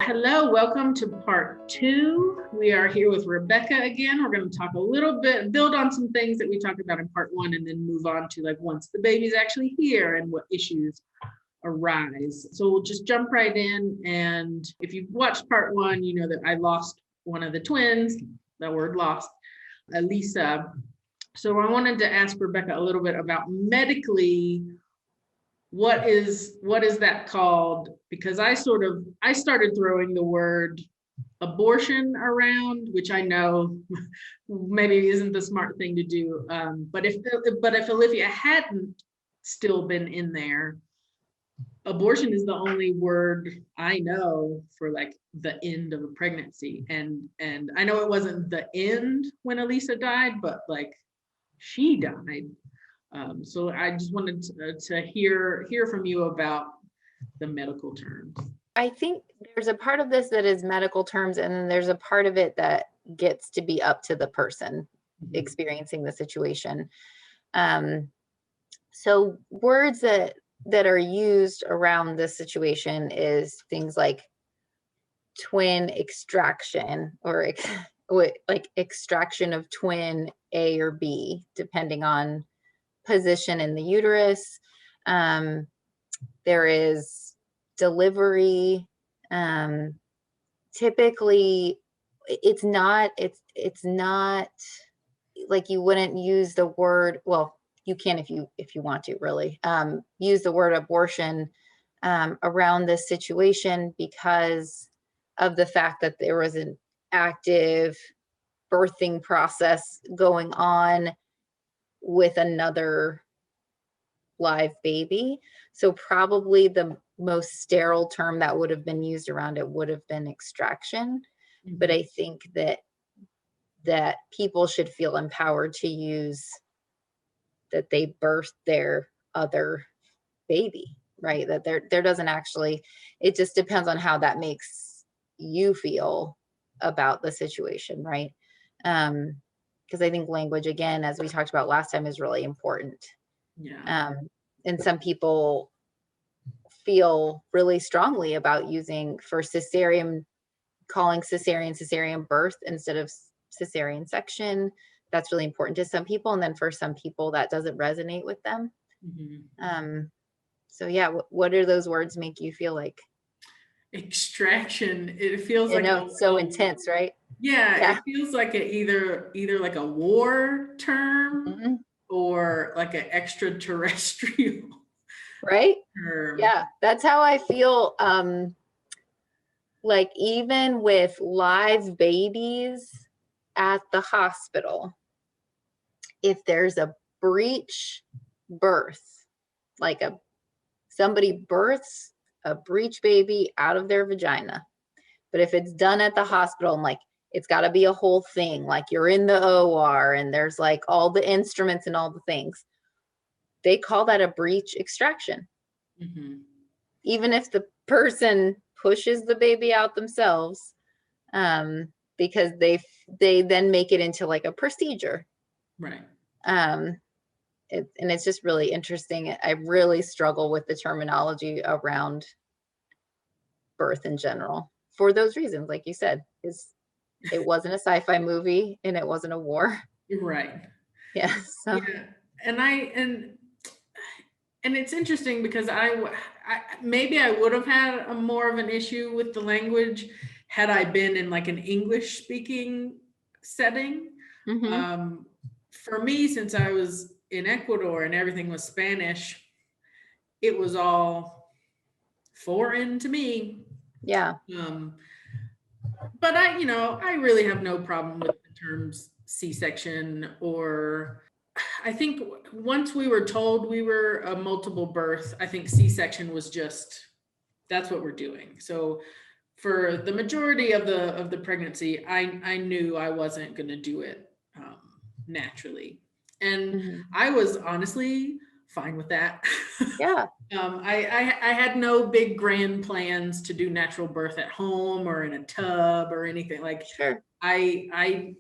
Hello, welcome to part 2. We are here with Rebecca again. We're going to talk a little bit, build on some things that we talked about in part 1, and then move on to like once the baby's actually here and what issues arise. So we'll just jump right in. And if you've watched part 1, you know that I lost one of the twins, the word lost, Elisa. So I wanted to ask Rebecca a little bit about medically, what is that called? Because I started throwing the word abortion around, which I know maybe isn't the smart thing to do. But if Olivia hadn't still been in there, abortion is the only word I know for like the end of a pregnancy. And I know it wasn't the end when Elisa died, but like she died. So I just wanted to hear from you about the medical terms. I think there's a part of this that is medical terms, and then there's a part of it that gets to be up to the person experiencing the situation. So words that are used around this situation is things like twin extraction, or like extraction of twin A or B, depending on position in the uterus. There is delivery. Typically it's not like, you wouldn't use the word, well, you can if you want to really use the word abortion around this situation, because of the fact that there was an active birthing process going on with another live baby. So probably the most sterile term that would have been used around it would have been extraction. But I think that people should feel empowered to use that they birthed their other baby, right? That there doesn't actually, it just depends on how that makes you feel about the situation, right? Because I think language, again, as we talked about last time, is really important. Yeah. And some people feel really strongly about using for cesarean, calling cesarean birth instead of cesarean section. That's really important to some people. And then for some people that doesn't resonate with them. So yeah, what do those words make you feel like? Extraction. It feels like it's so intense, right? Yeah, it feels like either like a war term or like an extraterrestrial, right? term. Yeah, that's how I feel. Like, even with live babies at the hospital, if there's a breech birth, like somebody births a breech baby out of their vagina, but if it's done at the hospital, and like, it's got to be a whole thing, like you're in the OR and there's like all the instruments and all the things, they call that a breech extraction. Even if the person pushes the baby out themselves, because they then make it into like a procedure, right? And it's just really interesting. I really struggle with the terminology around birth in general for those reasons, like you said, is it wasn't a sci-fi movie and it wasn't a war, right? Yeah. So yeah, and it's interesting because I maybe I would have had a more of an issue with the language had I been in like an English speaking setting. For me, since I was in Ecuador and everything was Spanish, it was all foreign to me. Yeah. But I really have no problem with the terms C-section, or I think once we were told we were a multiple birth, I think C-section was just, that's what we're doing. So for the majority of the pregnancy, I knew I wasn't going to do it naturally. And I was honestly fine with that. Yeah. I had no big grand plans to do natural birth at home or in a tub or anything. Like, sure. I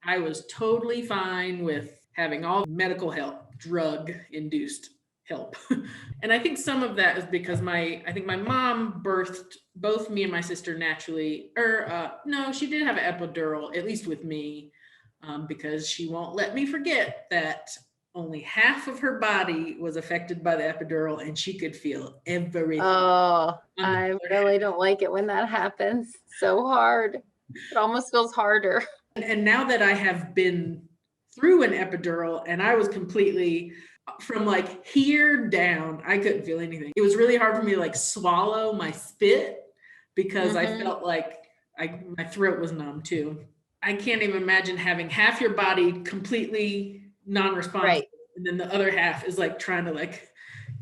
was totally fine with having all medical help, drug induced help. And I think some of that is because I think my mom birthed both me and my sister naturally, no, she did have an epidural, at least with me, because she won't let me forget that only half of her body was affected by the epidural and she could feel everything. Oh, I really don't like it when that happens. So hard. It almost feels harder. And now that I have been through an epidural and I was completely from like here down, I couldn't feel anything. It was really hard for me to like swallow my spit because I felt like my throat was numb too. I can't even imagine having half your body completely non-responsive, right, and then the other half is like trying to like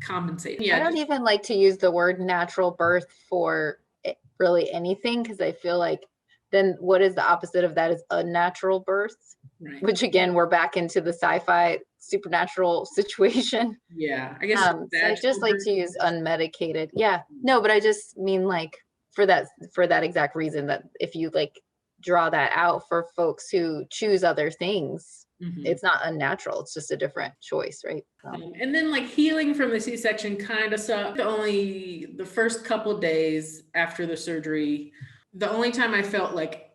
compensate. Yeah, I don't even like to use the word natural birth for really anything, because I feel like then what is the opposite of that is unnatural birth, right, which again, we're back into the sci-fi supernatural situation. Yeah, I guess so I just like to use unmedicated. Yeah, no, but I just mean like for that exact reason, that if you like draw that out for folks who choose other things, it's not unnatural, it's just a different choice, right? And then like healing from the C-section kind of sucked. Only the first couple days after the surgery, the only time I felt like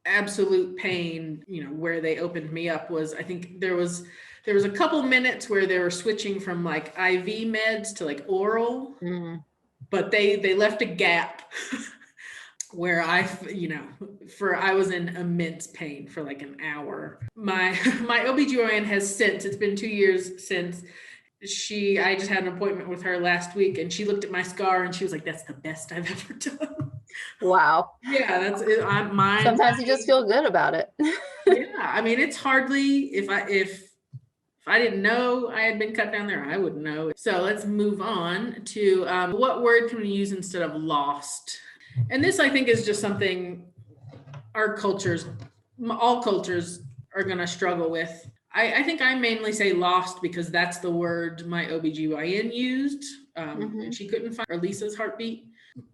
absolute pain, where they opened me up, was I think there was a couple minutes where they were switching from like IV meds to like oral, but they left a gap where I was in immense pain for like an hour. My OBGYN has since, it's been 2 years since, I just had an appointment with her last week, and she looked at my scar and she was like, "That's the best I've ever done." Wow. Yeah, that's it. Sometimes you just feel good about it. Yeah, I mean, it's hardly, if I didn't know I had been cut down there, I wouldn't know. So let's move on to what word can we use instead of lost? And this, I think, is just something all cultures are going to struggle with. I think I mainly say lost because that's the word my OBGYN used. And she couldn't find Lisa's heartbeat.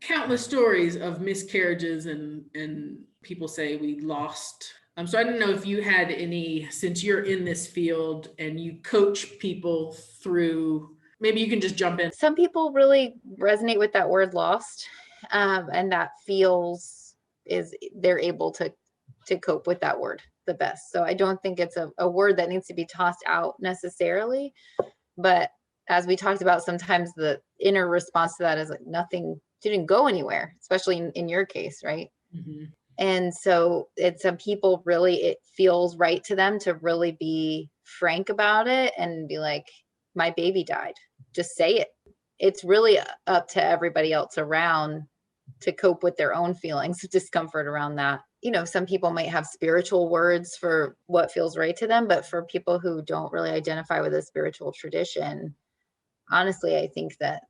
Countless stories of miscarriages and people say we lost. So I don't know if you had any, since you're in this field and you coach people through, maybe you can just jump in. Some people really resonate with that word lost. And that they're able to cope with that word the best. So I don't think it's a word that needs to be tossed out necessarily, but as we talked about, sometimes the inner response to that is like nothing didn't go anywhere, especially in your case, right? And so some people really, it feels right to them to really be frank about it and be like, my baby died. Just say it. It's really up to everybody else around to cope with their own feelings of discomfort around that. Some people might have spiritual words for what feels right to them, but for people who don't really identify with a spiritual tradition, honestly, I think that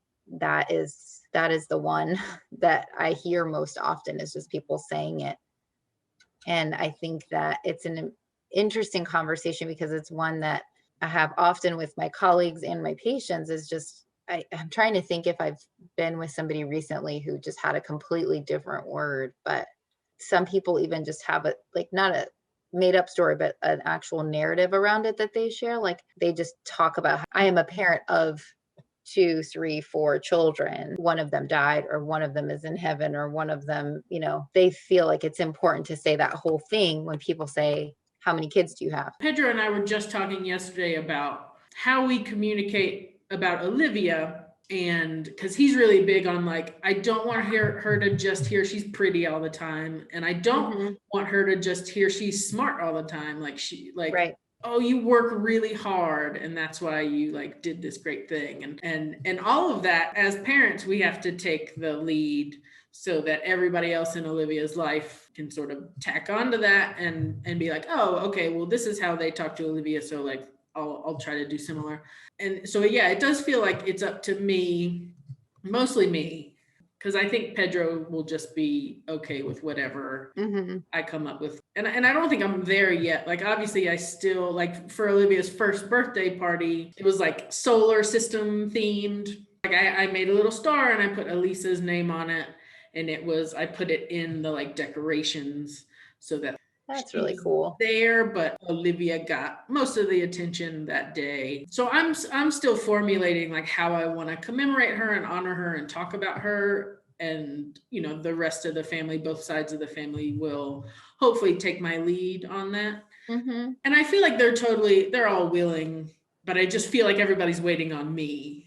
is the one that I hear most often, is just people saying it. And I think that it's an interesting conversation because it's one that I have often with my colleagues and my patients, is just, I'm trying to think if I've been with somebody recently who just had a completely different word, but some people even just have not a made up story, but an actual narrative around it that they share. Like they just talk about, I am a parent of 2, 3, 4 children. One of them died, or one of them is in heaven, or one of them, they feel like it's important to say that whole thing when people say, how many kids do you have? Pedro and I were just talking yesterday about how we communicate about Olivia, and because he's really big on like, I don't want her to just hear she's pretty all the time, and I don't want her to just hear she's smart all the time. Like right. Oh, you work really hard and that's why you like did this great thing, and all of that. As parents, we have to take the lead so that everybody else in Olivia's life can sort of tack onto that and be like, oh, okay, well, this is how they talk to Olivia, so like I'll try to do similar. And so yeah, it does feel like it's up to me, mostly me, because I think Pedro will just be okay with whatever I come up with. And I don't think I'm there yet. Like, obviously, I still, like, for Olivia's first birthday party, it was, like, solar system themed. Like, I made a little star, and I put Elisa's name on it. And I put it in the, like, decorations so that That's She really was cool. there, but Olivia got most of the attention that day. So I'm still formulating like how I want to commemorate her and honor her and talk about her. And the rest of the family, both sides of the family, will hopefully take my lead on that. Mm-hmm. And I feel like they're all willing, but I just feel like everybody's waiting on me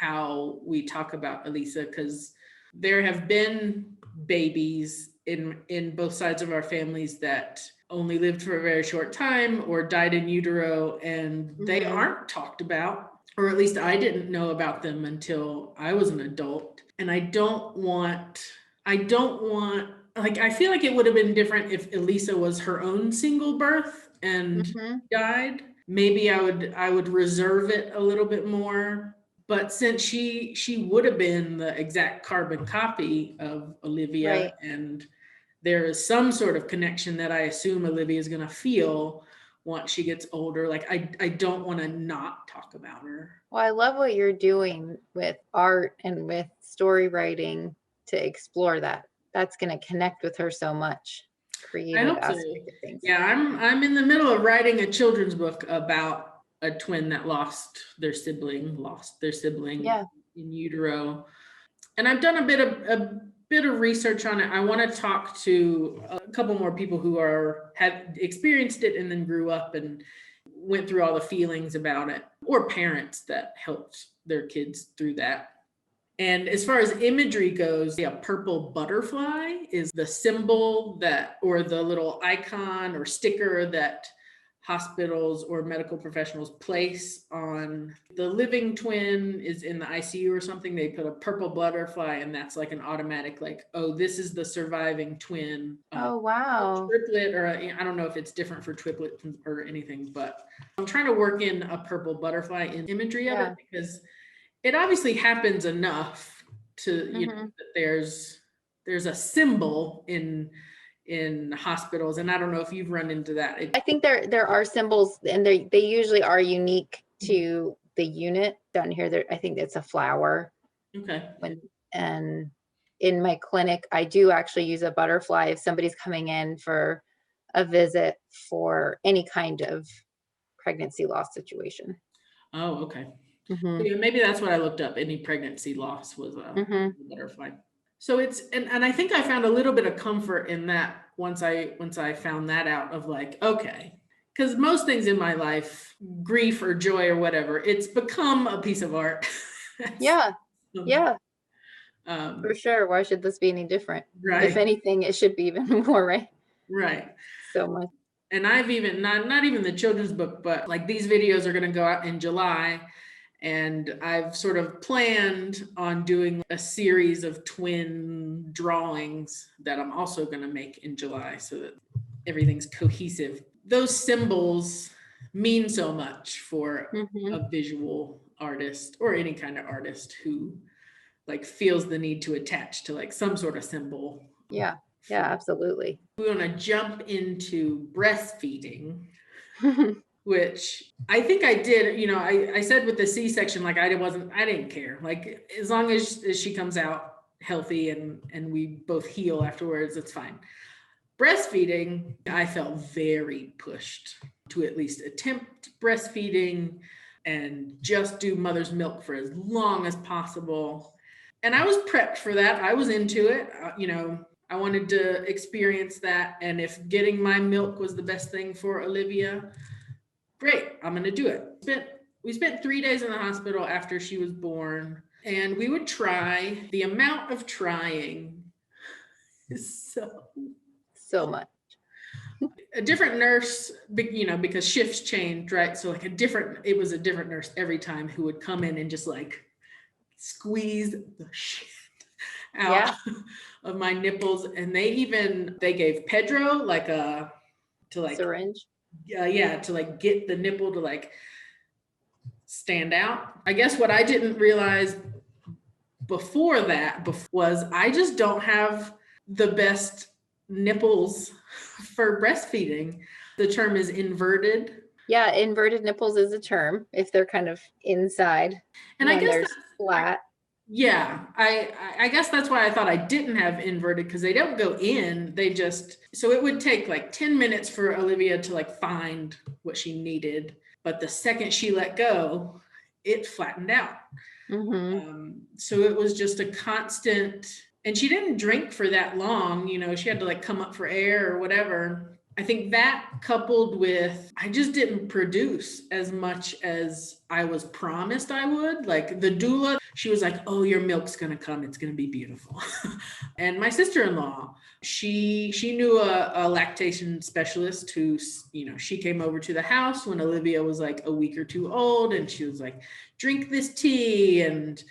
how we talk about Elisa, because there have been babies in both sides of our families that only lived for a very short time or died in utero, and they aren't talked about, or at least I didn't know about them until I was an adult. And I don't want like, I feel like it would have been different if Elisa was her own single birth and died. Maybe I would reserve it a little bit more. But since she would have been the exact carbon copy of Olivia, Right. and there is some sort of connection that I assume Olivia is going to feel once she gets older, like I don't want to not talk about her. Well, I love what you're doing with art and with story writing to explore that. That's going to connect with her so much. I Creative hope so. aspect of things. Yeah, I'm in the middle of writing a children's book about a twin that lost their sibling Yeah. in utero. And I've done a bit of research on it. I want to talk to a couple more people who have experienced it and then grew up and went through all the feelings about it, or parents that helped their kids through that. And as far as imagery goes, a purple butterfly is the symbol or the little icon or sticker that hospitals or medical professionals place on the living twin is in the ICU or something. They put a purple butterfly, and that's like an automatic, like, oh, this is the surviving twin. Oh, wow. Triplet, or I don't know if it's different for triplet or anything, but I'm trying to work in a purple butterfly in imagery of it, because it obviously happens enough to that there's a symbol in hospitals, and I don't know if you've run into that. I think there are symbols, and they usually are unique to the unit. Down here, I think it's a flower. Okay. And in my clinic, I do actually use a butterfly if somebody's coming in for a visit for any kind of pregnancy loss situation. Oh, okay. Yeah, maybe that's what I looked up. Any pregnancy loss was a butterfly. So and I think I found a little bit of comfort in that once I found that out, of like, okay, because most things in my life, grief or joy or whatever, it's become a piece of art. Yeah. For sure. Why should this be any different? Right. If anything, it should be even more, right? Right. So much. And I've even not even the children's book, but like these videos are going to go out in July. And I've sort of planned on doing a series of twin drawings that I'm also going to make in July, so that everything's cohesive. Those symbols mean so much for a visual artist, or any kind of artist who like feels the need to attach to like some sort of symbol. Yeah, absolutely. We want to jump into breastfeeding. Which I think I did, I said with the C-section, like I didn't care. Like, as long as she comes out healthy and we both heal afterwards, it's fine. Breastfeeding, I felt very pushed to at least attempt breastfeeding and just do mother's milk for as long as possible. And I was prepped for that. I was into it. I wanted to experience that. And if getting my milk was the best thing for Olivia, great, I'm going to do it. We spent 3 days in the hospital after she was born, and we would try. The amount of trying is so much. A different nurse, because shifts changed, right? So like it was a different nurse every time, who would come in and just like squeeze the shit out of my nipples. And they gave Pedro like to like syringe. To like get the nipple to like stand out. I guess what I didn't realize before that was I just don't have the best nipples for breastfeeding. The term is inverted. Yeah, inverted nipples is a term if they're kind of inside, and I guess there's flat. Yeah, I guess that's why I thought I didn't have inverted, because they don't go in. They just, so it would take like 10 minutes for Olivia to like find what she needed. But the second she let go, it flattened out. Mm-hmm. So it was just a constant, and she didn't drink for that long. She had to like come up for air or whatever. I think that coupled with, I just didn't produce as much as I was promised I would. Like the doula, she was like, "Oh, your milk's gonna come. It's gonna be beautiful." And my sister-in-law, she knew a lactation specialist who, she came over to the house when Olivia was like a week or two old, and she was like, "Drink this tea, and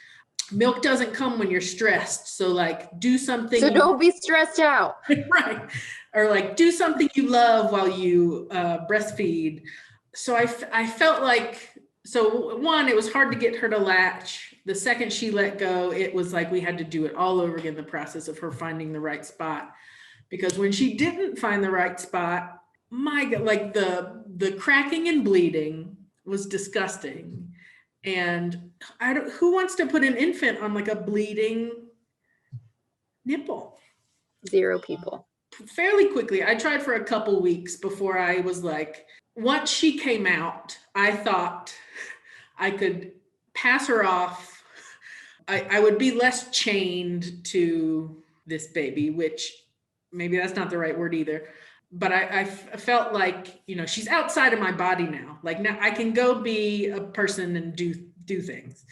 milk doesn't come when you're stressed. So like do something." So don't be stressed out. Right. Or like do something you love while you breastfeed. So I felt like, so one, it was hard to get her to latch. The second she let go, it was like we had to do it all over again, the process of her finding the right spot. Because when she didn't find the right spot, my God, like the cracking and bleeding was disgusting. And who wants to put an infant on like a bleeding nipple? 0 people. Fairly quickly. I tried for a couple weeks before I was like, once she came out, I thought I could pass her off. I would be less chained to this baby, which maybe that's not the right word either. But I felt like, she's outside of my body now. Like now I can go be a person and do things.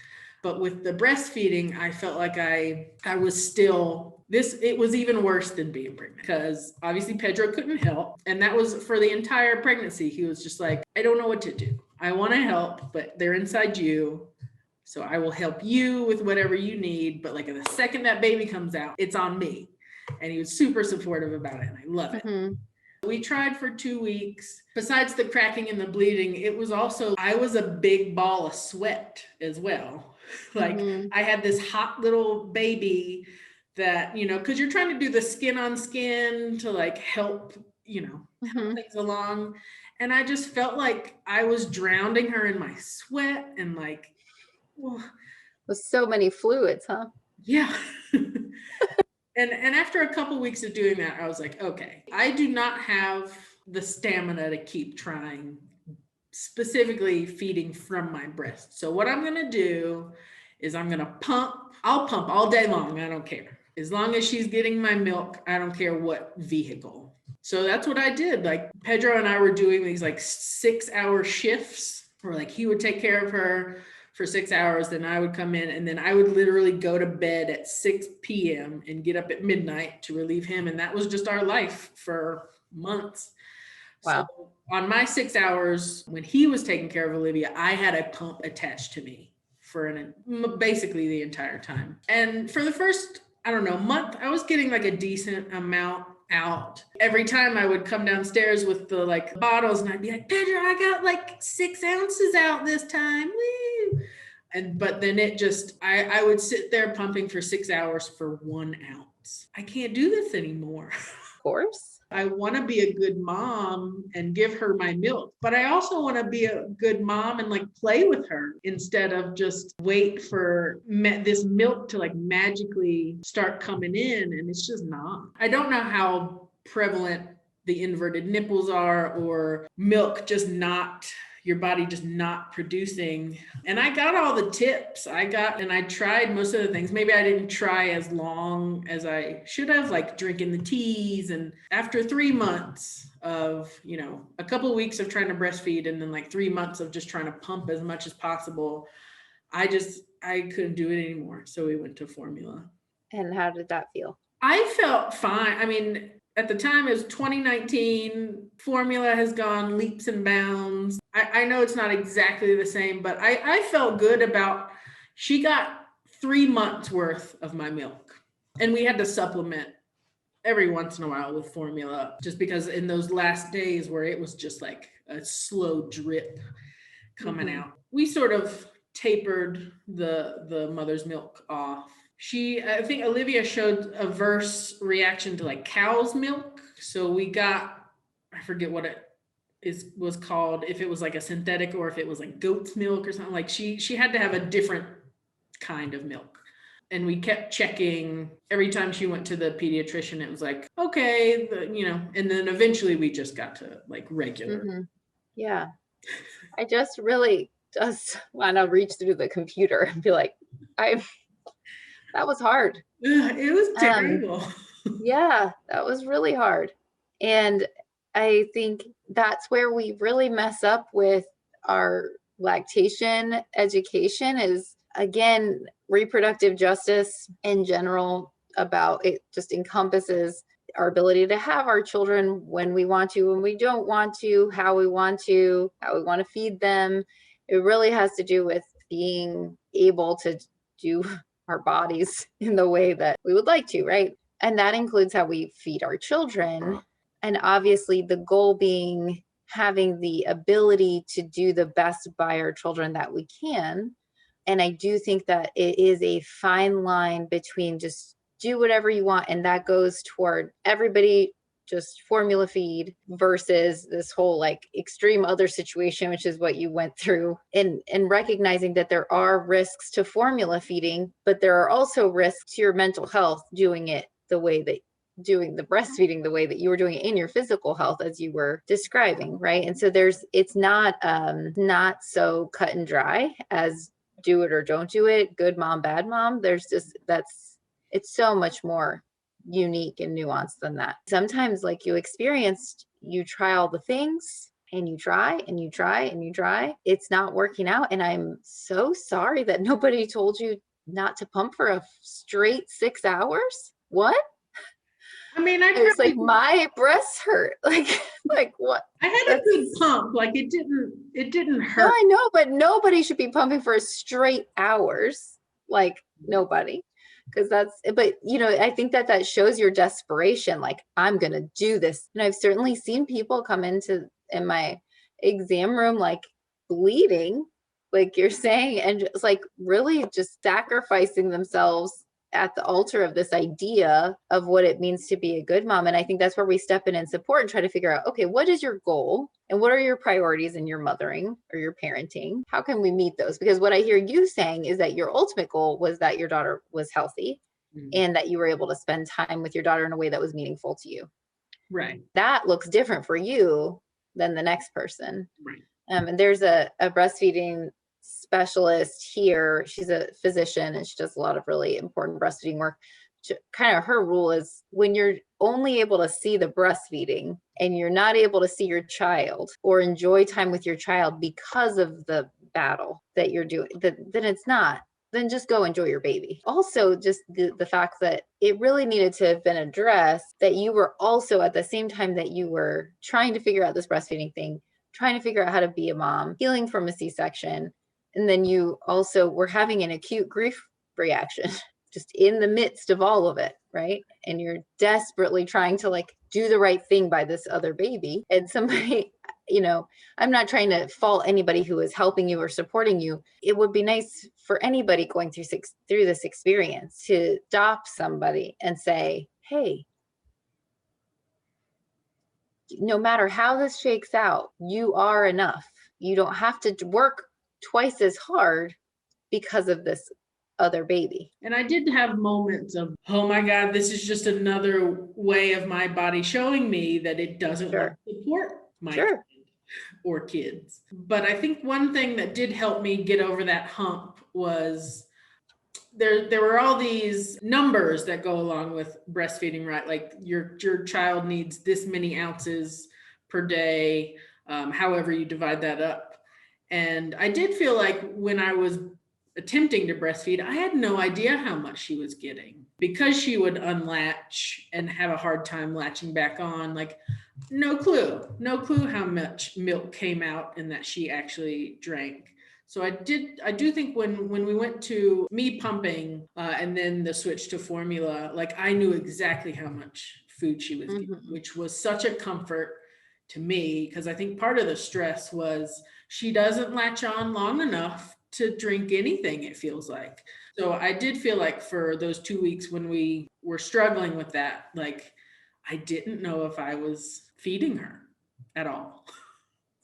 But with the breastfeeding, I felt like I was still it was even worse than being pregnant, because obviously Pedro couldn't help. And that was for the entire pregnancy. He was just like, "I don't know what to do. I want to help, but they're inside you. So I will help you with whatever you need. But like the second that baby comes out, it's on me." And he was super supportive about it. And I love it. Mm-hmm. We tried for 2 weeks. Besides the cracking and the bleeding, it was also, I was a big ball of sweat as well. Like Mm-hmm. I had this hot little baby that, because you're trying to do the skin on skin to like help, help things along. And I just felt like I was drowning her in my sweat and like, well, With so many fluids, huh? yeah. And after a couple weeks of doing that, I was like, okay, I do not have the stamina to keep trying, specifically feeding from my breast. So what I'm going to do is I'm going to pump. I'll pump all day long. I don't care. As long as she's getting my milk, I don't care what vehicle. So that's what I did. Like Pedro and I were doing these like 6-hour shifts where like he would take care of her for 6 hours, then I would come in, and then I would literally go to bed at 6 p.m. and get up at midnight to relieve him. And that was just our life for months. Wow. So on my 6 hours, when he was taking care of Olivia, I had a pump attached to me for basically the entire time. And for the first, I don't know, month, I was getting like a decent amount out. Every time I would come downstairs with the like bottles and I'd be like, "Pedro, I got like 6 ounces out this time. Woo!" But then it just, I would sit there pumping for 6 hours for 1 ounce. I can't do this anymore. Of course. I want to be a good mom and give her my milk, but I also want to be a good mom and like play with her instead of just wait for this milk to like magically start coming in. And it's just not. I don't know how prevalent the inverted nipples are, or milk just not, your body just not producing. And I got all the tips and I tried most of the things. Maybe I didn't try as long as I should have, like drinking the teas. And after 3 months of, a couple of weeks of trying to breastfeed, and then like 3 months of just trying to pump as much as possible, I couldn't do it anymore. So we went to formula. And how did that feel? I felt fine. I mean, at the time it was 2019. Formula has gone leaps and bounds. I know it's not exactly the same, but I felt good about, she got 3 months worth of my milk, and we had to supplement every once in a while with formula, just because in those last days where it was just like a slow drip coming out, we sort of tapered the mother's milk off. I think Olivia showed a adverse reaction to like cow's milk. So we got, I forget what it was called, if it was like a synthetic or if it was like goat's milk or something. Like she had to have a different kind of milk. And we kept checking every time she went to the pediatrician. It was like, okay, and then eventually we just got to like regular. Yeah. I just really just want to reach through the computer and be like, that was hard. It was terrible. Yeah, that was really hard. And I think that's where we really mess up with our lactation education is, again, reproductive justice in general about it just encompasses our ability to have our children when we want to, when we don't want to, how we want to feed them. It really has to do with being able to do our bodies in the way that we would like to, right? And that includes how we feed our children. And obviously, the goal being having the ability to do the best by our children that we can. And I do think that it is a fine line between just do whatever you want, and that goes toward everybody just formula feed versus this whole like extreme other situation, which is what you went through, and recognizing that there are risks to formula feeding, but there are also risks to your mental health doing it the way that doing the breastfeeding the way that you were doing it in your physical health as you were describing, right? And so it's not so cut and dry as do it or don't do it, good mom, bad mom. There's just it's so much more unique and nuanced than that. Sometimes, like you experienced, you try all the things and you try and you try and you try. It's not working out. And I'm so sorry that nobody told you not to pump for a straight 6 hours. What? I mean, it's like my breasts hurt. Like what? I had a good pump. Like it didn't hurt. No, I know, but nobody should be pumping for straight hours. Like nobody. Because but I think that shows your desperation. Like, I'm going to do this. And I've certainly seen people come in my exam room, like bleeding, like you're saying, and just like really just sacrificing themselves at the altar of this idea of what it means to be a good mom. And I think that's where we step in and support and try to figure out, okay, what is your goal and what are your priorities in your mothering or your parenting? How can we meet those? Because what I hear you saying is that your ultimate goal was that your daughter was healthy and that you were able to spend time with your daughter in a way that was meaningful to you. Right. That looks different for you than the next person. Right. And there's a breastfeeding specialist here. She's a physician and she does a lot of really important breastfeeding work. Kind of her rule is when you're only able to see the breastfeeding and you're not able to see your child or enjoy time with your child because of the battle that you're doing, then it's not. Then just go enjoy your baby. Also, just the fact that it really needed to have been addressed that you were also at the same time that you were trying to figure out this breastfeeding thing, trying to figure out how to be a mom, healing from a C-section. And then you also were having an acute grief reaction just in the midst of all of it, right? And you're desperately trying to like do the right thing by this other baby. And somebody, I'm not trying to fault anybody who is helping you or supporting you. It would be nice for anybody going through this experience to stop somebody and say, hey, no matter how this shakes out, you are enough. You don't have to work twice as hard because of this other baby. And I did have moments of, oh my God, this is just another way of my body showing me that it doesn't want to support my kid or kids. But I think one thing that did help me get over that hump was there were all these numbers that go along with breastfeeding, right? Like your child needs this many ounces per day, however you divide that up. And I did feel like when I was attempting to breastfeed, I had no idea how much she was getting because she would unlatch and have a hard time latching back on. Like no clue how much milk came out and that she actually drank. So I do think when we went to me pumping and then the switch to formula, like I knew exactly how much food she was getting, which was such a comfort to me, because I think part of the stress was she doesn't latch on long enough to drink anything, it feels like. So I did feel like for those 2 weeks when we were struggling with that, like I didn't know if I was feeding her at all.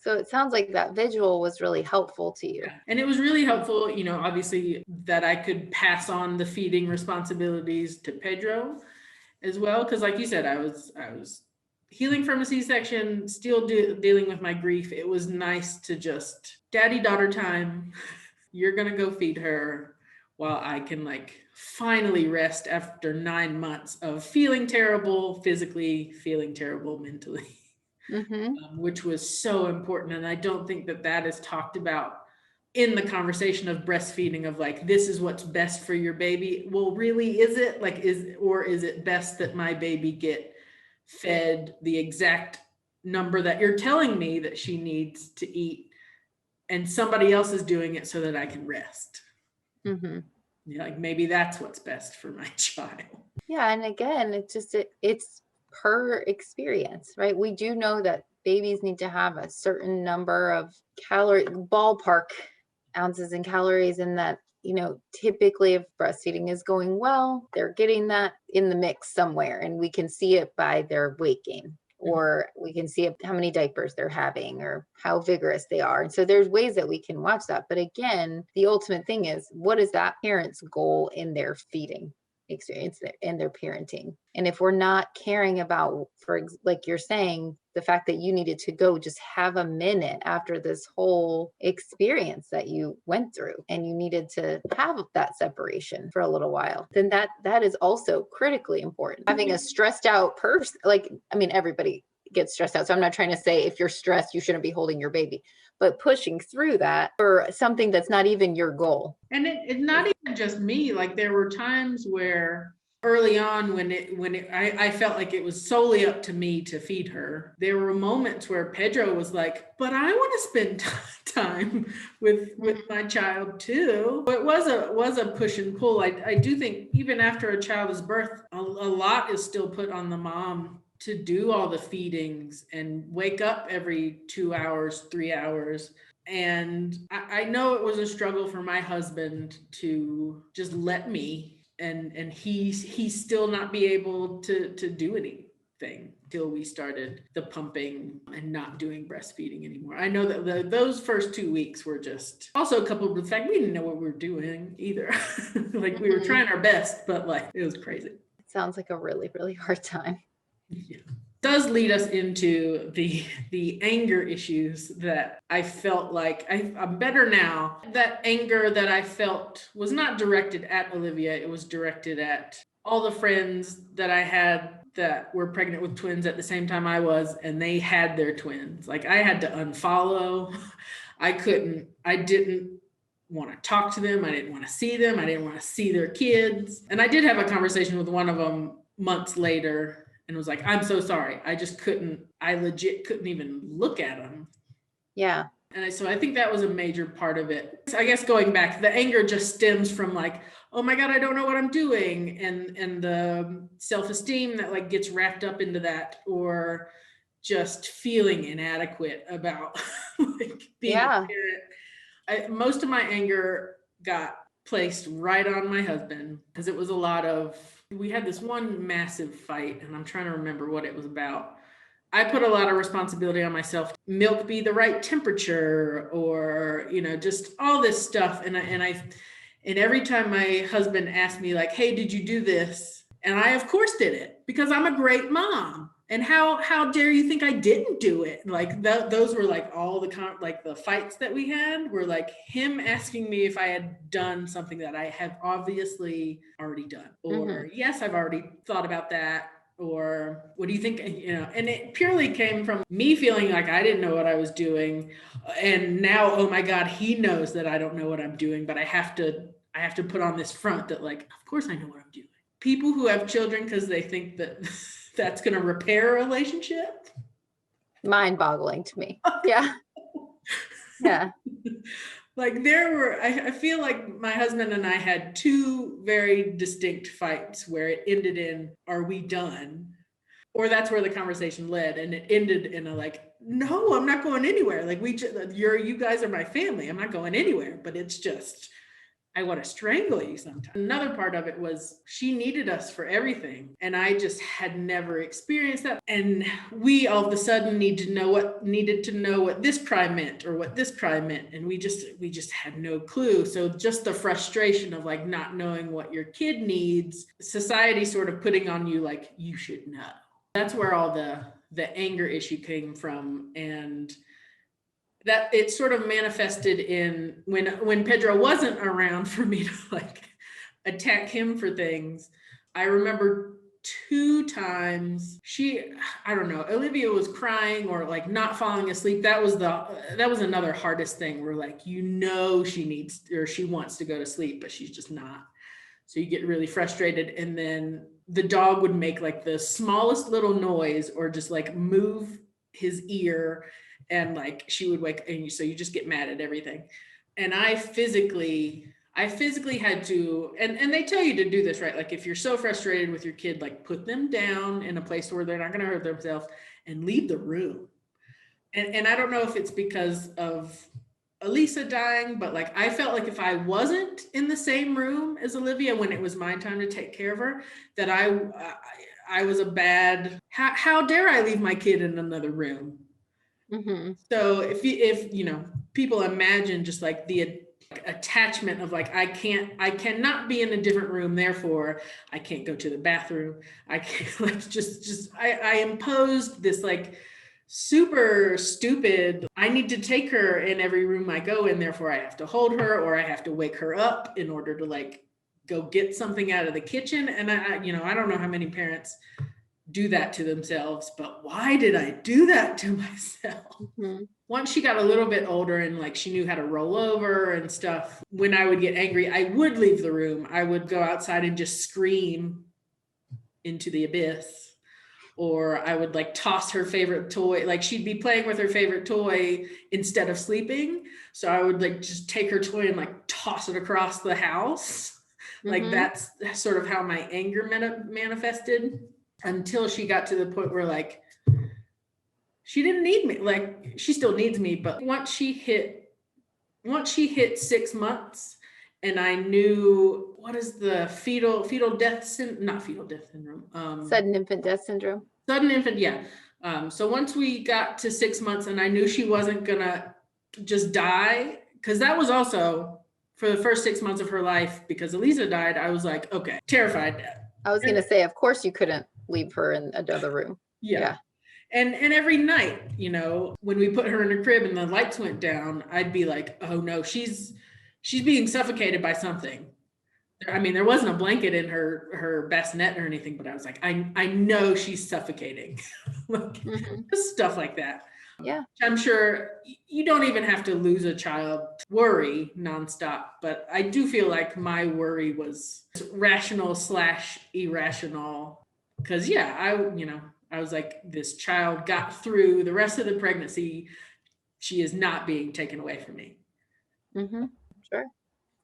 So it sounds like that visual was really helpful to you. And it was really helpful, you know, obviously that I could pass on the feeding responsibilities to Pedro as well. Cause like you said, I was healing from a C-section, still dealing with my grief. It was nice to just daddy-daughter time. You're going to go feed her while I can like finally rest after 9 months of feeling terrible, physically, feeling terrible mentally. Which was so important. And I don't think that is talked about in the conversation of breastfeeding, of like, this is what's best for your baby. Well, really, is it like, is it best that my baby get fed the exact number that you're telling me that she needs to eat, and somebody else is doing it so that I can rest? Yeah, like maybe that's what's best for my child. Yeah. And again, it's per experience, right? We do know that babies need to have a certain number of ballpark ounces and calories, and that, you know, typically if breastfeeding is going well, they're getting that in the mix somewhere, and we can see it by their weight gain, or we can see how many diapers they're having or how vigorous they are. And so there's ways that we can watch that. But again, the ultimate thing is, what is that parent's goal in their feeding experience and their parenting? And if we're not caring about, like you're saying, the fact that you needed to go just have a minute after this whole experience that you went through, and you needed to have that separation for a little while, then that is also critically important. Having a stressed out person, like, I mean, everybody gets stressed out. So I'm not trying to say if you're stressed, you shouldn't be holding your baby, but pushing through that for something that's not even your goal. And it's not even just me. Like there were times where early on when I felt like it was solely up to me to feed her. There were moments where Pedro was like, but I want to spend time with my child too. It was a push and pull. I do think even after a child is birthed, a lot is still put on the mom to do all the feedings and wake up every 2 hours, 3 hours. And I know it was a struggle for my husband to just let me, and he still not be able to do anything till we started the pumping and not doing breastfeeding anymore. I know that those first 2 weeks were just also coupled with the fact we didn't know what we were doing either. Like we were trying our best, but like it was crazy. It sounds like a really, really hard time. Yeah. Does lead us into the anger issues that I felt like I'm better now. That anger that I felt was not directed at Olivia. It was directed at all the friends that I had that were pregnant with twins at the same time I was, and they had their twins. Like I had to unfollow. I didn't want to talk to them. I didn't want to see them. I didn't want to see their kids. And I did have a conversation with one of them months later, and was like, I'm so sorry. I legit couldn't even look at him. Yeah. And so I think that was a major part of it. I guess going back, the anger just stems from like, oh my God, I don't know what I'm doing. And the self-esteem that like gets wrapped up into that, or just feeling inadequate about like being a parent. Most of my anger got placed right on my husband, because it was a lot of, we had this one massive fight, and I'm trying to remember what it was about. I put a lot of responsibility on myself. Milk be the right temperature, or, you know, just all this stuff. And every time my husband asked me like, hey, did you do this? And I, of course, did it, because I'm a great mom. And how dare you think I didn't do it? Like those were like all the fights that we had were like him asking me if I had done something that I have obviously already done, or yes, I've already thought about that, or what do you think? You know, and it purely came from me feeling like I didn't know what I was doing, and now, oh my God, he knows that I don't know what I'm doing, but I have to put on this front that like, of course I know what I'm doing. People who have children because they think that that's going to repair a relationship. Mind-boggling to me. Yeah. Yeah. Like I feel like my husband and I had two very distinct fights where it ended in, are we done? Or that's where the conversation led. And it ended in a like, no, I'm not going anywhere. Like you guys are my family. I'm not going anywhere, but it's just, I want to strangle you sometimes. Another part of it was she needed us for everything. And I just had never experienced that. And we all of a sudden needed to know what this cry meant or what this cry meant. And we just had no clue. So just the frustration of like not knowing what your kid needs, society sort of putting on you like, you should know. That's where all the anger issue came from. And that it sort of manifested in when Pedro wasn't around for me to like attack him for things. I remember 2 times I don't know, Olivia was crying or like not falling asleep. That was another hardest thing where like, she needs or she wants to go to sleep, but she's just not. So you get really frustrated. And then the dog would make like the smallest little noise or just like move his ear, and like she would wake, and so you just get mad at everything. And I physically had to, and they tell you to do this, right? Like if you're so frustrated with your kid, like put them down in a place where they're not going to hurt themselves and leave the room. And I don't know if it's because of Elisa dying, but like I felt like if I wasn't in the same room as Olivia when it was my time to take care of her, that I was a bad, how dare I leave my kid in another room? Mm-hmm. So if you know, people imagine just like the attachment of like, I cannot be in a different room, therefore I can't go to the bathroom. I can't like I imposed this like super stupid, I need to take her in every room I go in, therefore I have to hold her or I have to wake her up in order to like go get something out of the kitchen. And I don't know how many parents do that to themselves, but why did I do that to myself? Mm-hmm. Once she got a little bit older and like she knew how to roll over and stuff, when I would get angry, I would leave the room. I would go outside and just scream into the abyss, or I would like toss her favorite toy. Like she'd be playing with her favorite toy instead of sleeping. So I would like just take her toy and like toss it across the house. Mm-hmm. Like that's sort of how my anger manifested. Until she got to the point where like she didn't need me. Like she still needs me, but once she hit 6 months and I knew what is the not fetal death syndrome, sudden infant death syndrome. Sudden infant, yeah. So once we got to 6 months and I knew she wasn't gonna just die, because that was also for the first 6 months of her life, because Elisa died, I was like, okay, terrified. I was gonna say, of course you couldn't leave her in another room. Yeah. And every night, you know, when we put her in a crib and the lights went down, I'd be like, oh no, she's being suffocated by something. I mean, there wasn't a blanket in her bassinet or anything, but I was like, I know she's suffocating. Like, mm-hmm. Stuff like that. Yeah. I'm sure you don't even have to lose a child to worry nonstop, but I do feel like my worry was rational/irrational. Because I was like, this child got through the rest of the pregnancy. She is not being taken away from me. Mm-hmm. Sure.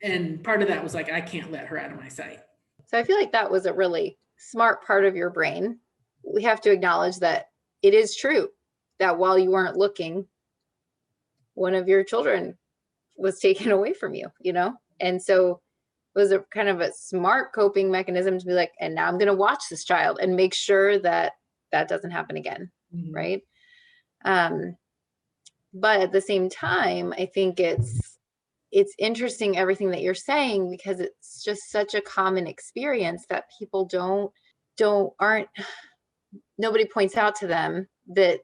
And part of that was like, I can't let her out of my sight. So I feel like that was a really smart part of your brain. We have to acknowledge that it is true that while you weren't looking, one of your children was taken away from you, you know? And so it was a kind of a smart coping mechanism to be like, and now I'm going to watch this child and make sure that that doesn't happen again. Mm-hmm. Right. But at the same time, I think it's interesting everything that you're saying, because it's just such a common experience that people nobody points out to them that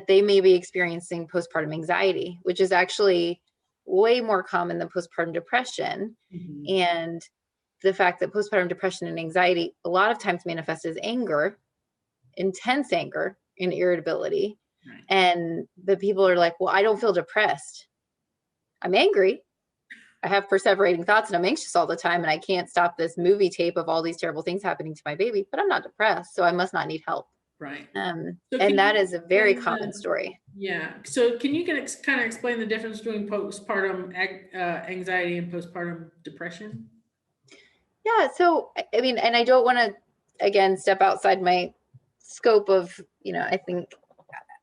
they may be experiencing postpartum anxiety, which is actually way more common than postpartum depression. Mm-hmm. And the fact that postpartum depression and anxiety a lot of times manifests as anger, intense anger and irritability. Right. And the people are like, well, I don't feel depressed. I'm angry. I have perseverating thoughts and I'm anxious all the time. And I can't stop this movie tape of all these terrible things happening to my baby, but I'm not depressed. So I must not need help. Right. And that is a very common story. Yeah. So can you kind of explain the difference between postpartum anxiety and postpartum depression? Yeah. So, I mean, and I don't want to, again, step outside my scope of, I think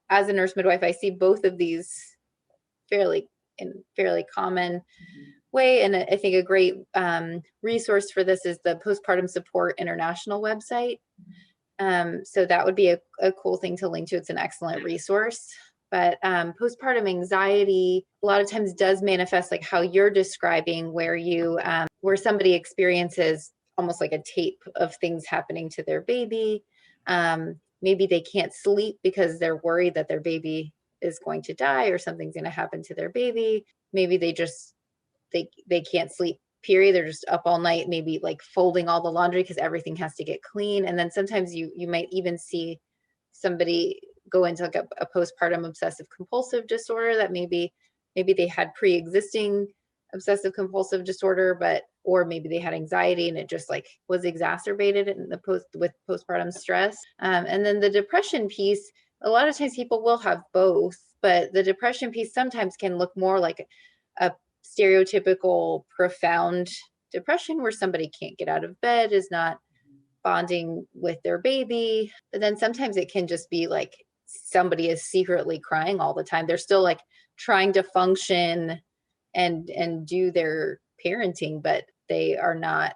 as a nurse midwife, I see both of these fairly common. Mm-hmm. way. And I think a great resource for this is the Postpartum Support International website. So that would be a cool thing to link to. It's an excellent resource. But postpartum anxiety a lot of times does manifest like how you're describing, where where somebody experiences almost like a tape of things happening to their baby. Maybe they can't sleep because they're worried that their baby is going to die or something's going to happen to their baby. Maybe they can't sleep, period. They're just up all night, maybe like folding all the laundry because everything has to get clean. And then sometimes you might even see somebody go into like a postpartum obsessive compulsive disorder that maybe they had pre-existing obsessive compulsive disorder, or maybe they had anxiety and it just like was exacerbated in with postpartum stress. And then the depression piece, a lot of times people will have both, but the depression piece sometimes can look more like a stereotypical profound depression where somebody can't get out of bed, is not bonding with their baby. But then sometimes it can just be like somebody is secretly crying all the time. They're still like trying to function and do their parenting, but they are not,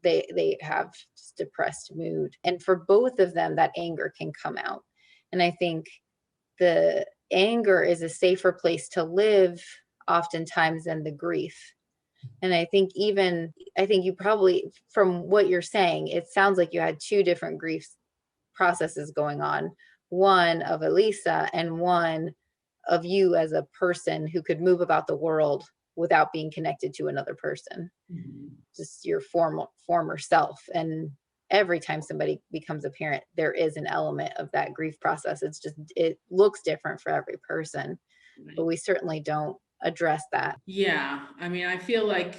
they have depressed mood. And for both of them, that anger can come out. And I think the anger is a safer place to live oftentimes than the grief. And I think you probably, from what you're saying, it sounds like you had two different grief processes going on. One of Elisa and one of you as a person who could move about the world without being connected to another person, just your former self. And every time somebody becomes a parent, there is an element of that grief process. It looks different for every person, but we certainly don't address that. Yeah. I mean, I feel like,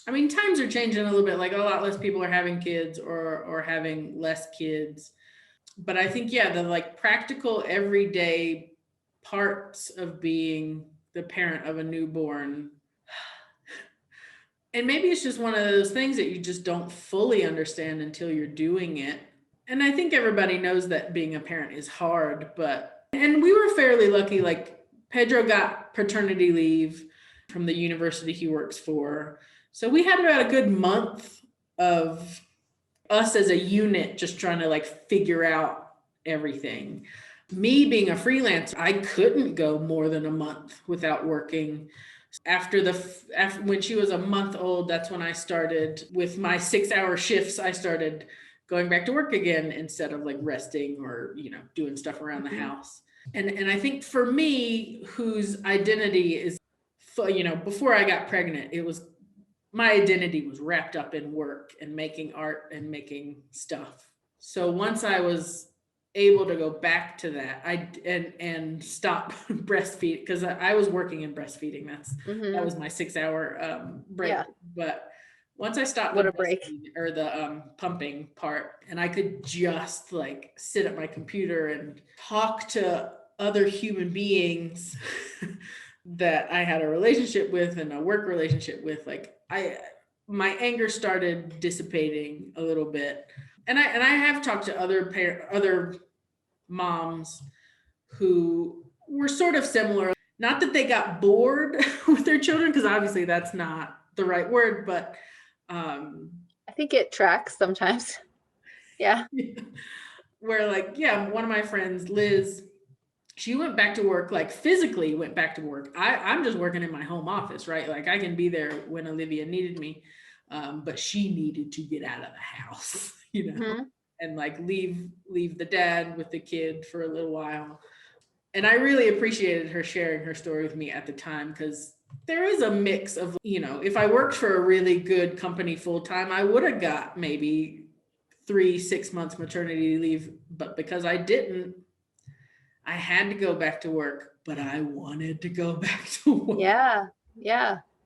times are changing a little bit, like a lot less people are having kids or having less kids. But I think, yeah, the like practical everyday parts of being the parent of a newborn. And maybe it's just one of those things that you just don't fully understand until you're doing it. And I think everybody knows that being a parent is hard, and we were fairly lucky. Like Pedro got paternity leave from the university he works for. So we had about a good month of us as a unit just trying to like figure out everything. Me being a freelancer, I couldn't go more than a month without working. After when she was a month old, that's when I started with my 6-hour shifts. I started going back to work again instead of like resting or, doing stuff around the house. And I think for me, whose identity is, before I got pregnant, my identity was wrapped up in work and making art and making stuff. So once I was able to go back to that, and stop breastfeeding, because I was working in breastfeeding. That was my 6-hour break. Yeah. But once I stopped what a break, or the pumping part, and I could just like sit at my computer and talk to other human beings that I had a relationship with and a work relationship with, like my anger started dissipating a little bit. And I have talked to other moms who were sort of similar. Not that they got bored with their children, because obviously that's not the right word, but I think it tracks sometimes. Yeah. Where like, yeah, one of my friends, Liz, she went back to work, like physically went back to work. I'm just working in my home office, right? Like I can be there when Olivia needed me, but she needed to get out of the house, and like leave the dad with the kid for a little while. And I really appreciated her sharing her story with me at the time, because there is a mix of, if I worked for a really good company full time, I would have got maybe 3-6 months maternity leave, but because I didn't, I had to go back to work, but I wanted to go back to work. Yeah.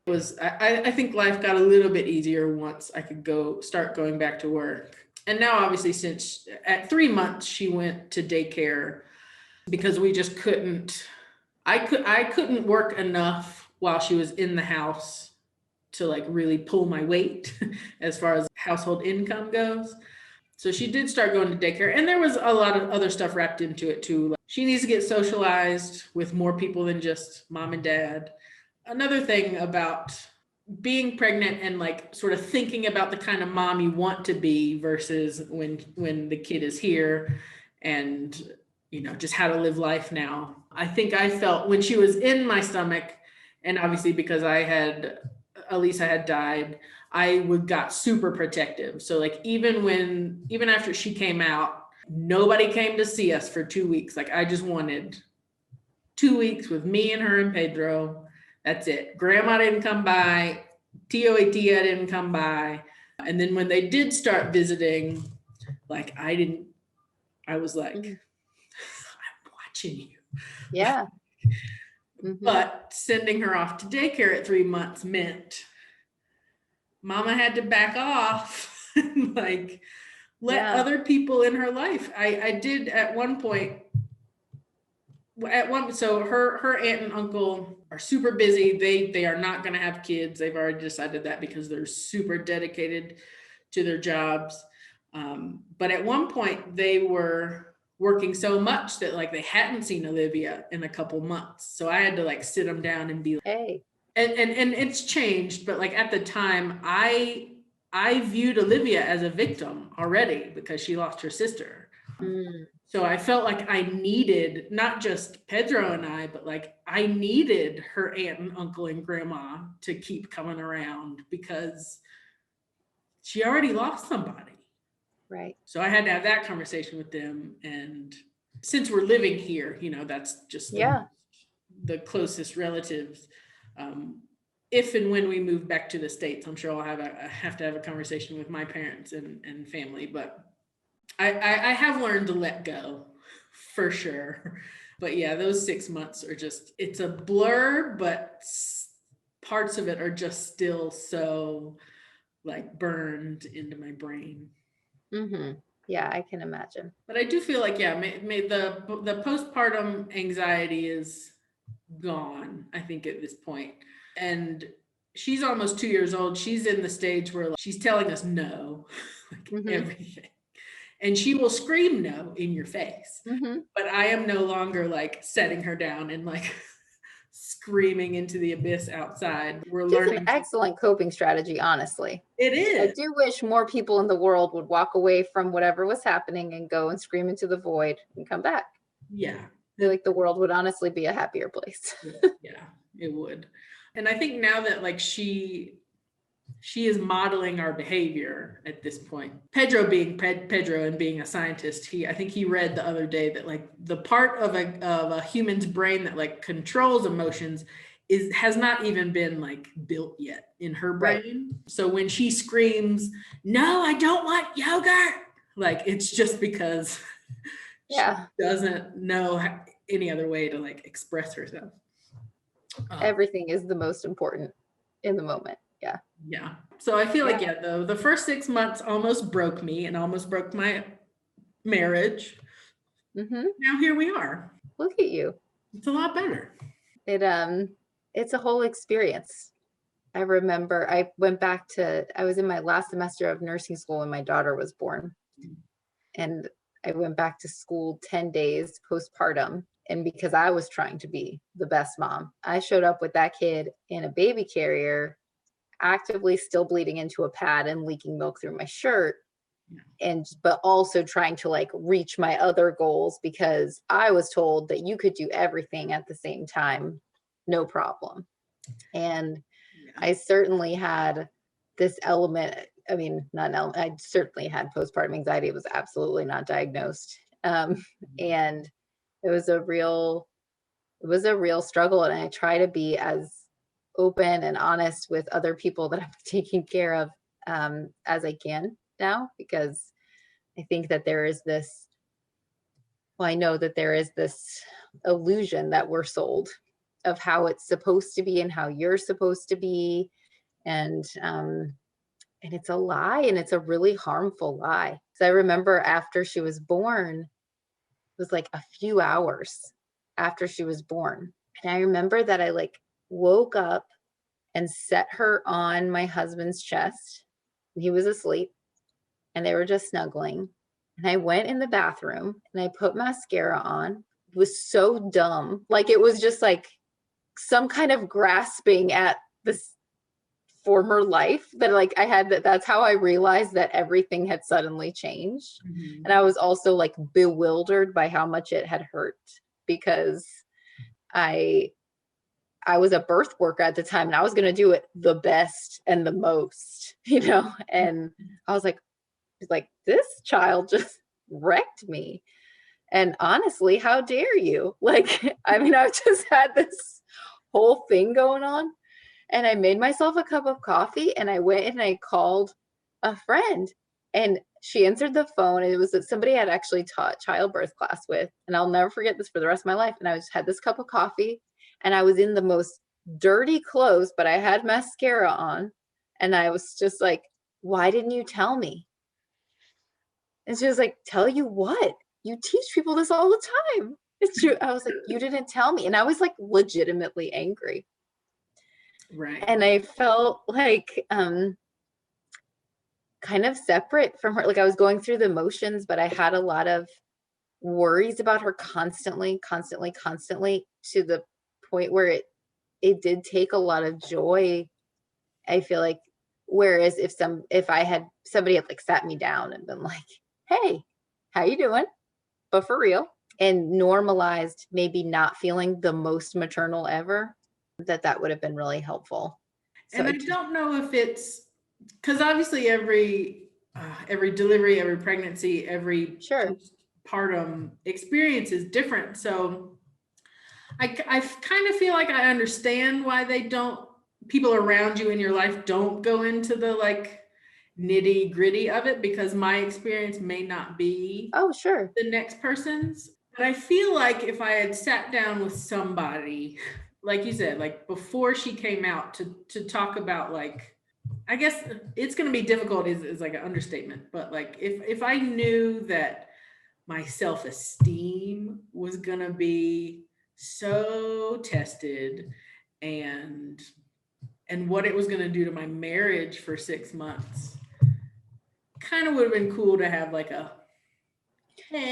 It was, I think life got a little bit easier once I could start going back to work. And now obviously, since at 3 months, she went to daycare, because we just couldn't, I couldn't work enough while she was in the house to like really pull my weight as far as household income goes. So she did start going to daycare, and there was a lot of other stuff wrapped into it too. Like she needs to get socialized with more people than just mom and dad. Another thing about being pregnant and like sort of thinking about the kind of mom you want to be versus when the kid is here, and just how to live life now. I think I felt when she was in my stomach, and obviously because Elisa had died, I got super protective. So like even after she came out, nobody came to see us for 2 weeks. Like I just wanted 2 weeks with me and her and Pedro. That's it. Grandma didn't come by. Tio y tia didn't come by. And then when they did start visiting, like I was like, I'm watching you. Yeah. But sending her off to daycare at 3 months meant Mama had to back off and like let other people in her life. I did at one point. So her aunt and uncle are super busy. They are not going to have kids. They've already decided that because they're super dedicated to their jobs. But at one point they were working so much that like they hadn't seen Olivia in a couple months. So I had to like sit them down and be like, hey. And it's changed, but like at the time I viewed Olivia as a victim already because she lost her sister. So I felt like I needed not just Pedro and I, but like I needed her aunt and uncle and grandma to keep coming around because she already lost somebody. Right. So I had to have that conversation with them. And since we're living here, that's just the closest relatives. If and when we move back to the States, I'm sure I'll have to have a conversation with my parents and family, but I have learned to let go for sure. But yeah, those 6 months are it's a blur, but parts of it are just still so like burned into my brain. Yeah, I can imagine. But I do feel like, the postpartum anxiety is gone, I think, at this point. And she's almost 2 years old. She's in the stage where like, she's telling us no, like everything. And she will scream no in your face. But I am no longer like setting her down and like screaming into the abyss outside. We're learning. It's an excellent coping strategy, honestly. It is. I do wish more people in the world would walk away from whatever was happening and go and scream into the void and come back. Yeah. I feel like the world would honestly be a happier place. Yeah, it would. And I think now that like she is modeling our behavior at this point. Pedro being Pedro and being a scientist, I think he read the other day that like the part of a human's brain that like controls emotions has not even been like built yet in her brain. Right. So when she screams, "No, I don't want yogurt," like it's just because she doesn't know any other way to like express herself. Everything is the most important in the moment. Yeah. So I feel like, the first 6 months almost broke me and almost broke my marriage. Now here we are. Look at you. It's a lot better. It's a whole experience. I remember I was in my last semester of nursing school when my daughter was born. And I went back to school 10 days postpartum. And because I was trying to be the best mom, I showed up with that kid in a baby carrier, actively still bleeding into a pad and leaking milk through my shirt, but also trying to like reach my other goals because I was told that you could do everything at the same time, no problem. And I certainly had this element. I mean, not an element. I certainly had postpartum anxiety. It was absolutely not diagnosed. And it was a real struggle. And I try to be as open and honest with other people that I'm taking care of as I can now, because I think that I know that there is this illusion that we're sold of how it's supposed to be and how you're supposed to be. And it's a lie, and it's a really harmful lie. So I remember after she was born, it was like a few hours after she was born. And I remember that I like woke up and set her on my husband's chest. He was asleep and they were just snuggling. And I went in the bathroom and I put mascara on. It was so dumb. Like it was just like some kind of grasping at this former life, that like I had that's how I realized that everything had suddenly changed. Mhm. And I was also like bewildered by how much it had hurt, because I was a birth worker at the time, and I was going to do it the best and the most, and I was like, this child just wrecked me. And honestly, how dare you? Like, I mean, I've just had this whole thing going on, and I made myself a cup of coffee, and I went and I called a friend, and she answered the phone, and it was that somebody I had actually taught childbirth class with. And I'll never forget this for the rest of my life. And I just had this cup of coffee, and I was in the most dirty clothes, but I had mascara on. And I was just like, why didn't you tell me? And she was like, tell you what? You teach people this all the time. It's true. I was like, you didn't tell me. And I was like legitimately angry. Right. And I felt like kind of separate from her. Like I was going through the motions, but I had a lot of worries about her constantly, to the point where it did take a lot of joy, I feel like. Whereas if I had somebody had like sat me down and been like, hey, how you doing? But for real, and normalized maybe not feeling the most maternal ever, that would have been really helpful. So And I don't know if it's because obviously every delivery, every pregnancy, every sure. postpartum experience is different. So I kind of feel like I understand why people around you in your life don't go into the like nitty gritty of it, because my experience may not be Sure. the next person's. But I feel like if I had sat down with somebody, like you said, like before she came out to talk about, like, I guess it's going to be difficult is like an understatement, but like if I knew that my self-esteem was going to be so tested, and what it was going to do to my marriage for 6 months, kind of would have been cool to have like a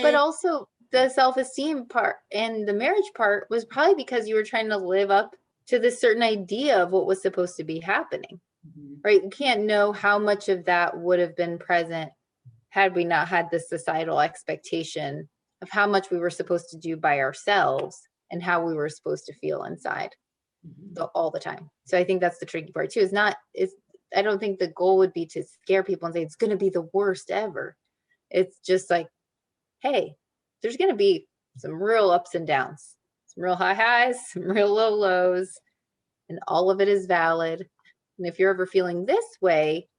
But also the self-esteem part and the marriage part was probably because you were trying to live up to this certain idea of what was supposed to be happening, right? You can't know how much of that would have been present had we not had this societal expectation of how much we were supposed to do by ourselves and how we were supposed to feel inside all the time. So I think that's the tricky part too. I don't think the goal would be to scare people and say it's going to be the worst ever. It's just like, hey, there's going to be some real ups and downs, some real high highs, some real low lows, and all of it is valid. And if you're ever feeling this way,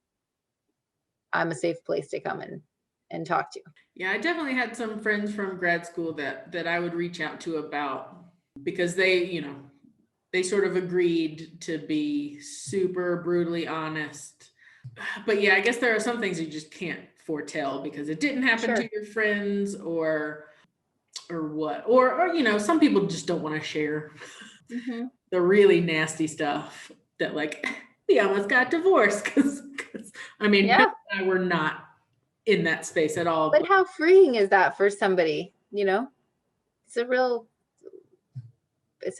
I'm a safe place to come in and talk to. Yeah, I definitely had some friends from grad school that I would reach out to about, because they sort of agreed to be super brutally honest. But yeah, I guess there are some things you just can't foretell because it didn't happen to your friends or what, or some people just don't want to share the really nasty stuff that, like, we almost got divorced because I mean, Bill and I were not in that space at all. But how freeing is that for somebody? It's a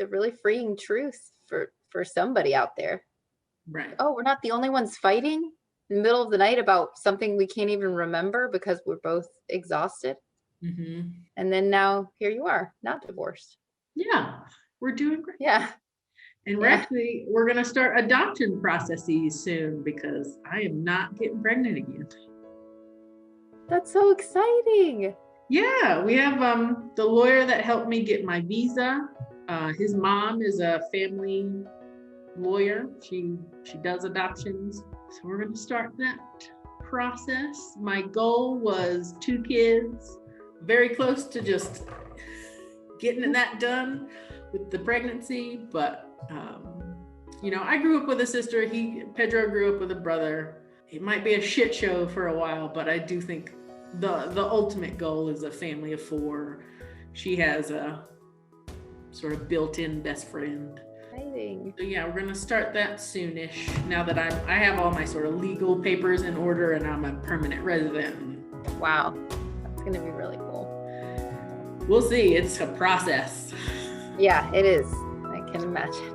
really freeing truth for somebody out there. Right. Oh, we're not the only ones fighting in the middle of the night about something we can't even remember because we're both exhausted. And then now here you are, not divorced. Yeah, we're doing great. Yeah. And we're going to start adoption processes soon because I am not getting pregnant again. That's so exciting. Yeah, we have the lawyer that helped me get my visa. His mom is a family lawyer. She does adoptions. So we're going to start that process. My goal was 2 kids, very close to just getting that done with the pregnancy. But, I grew up with a sister. Pedro grew up with a brother. It might be a shit show for a while, but I do think the ultimate goal is a family of 4. She has a sort of built-in best friend. Exciting. So yeah, we're gonna start that soonish. Now that I have all my sort of legal papers in order and I'm a permanent resident. Wow, that's gonna be really cool. We'll see. It's a process. Yeah, it is. I can imagine.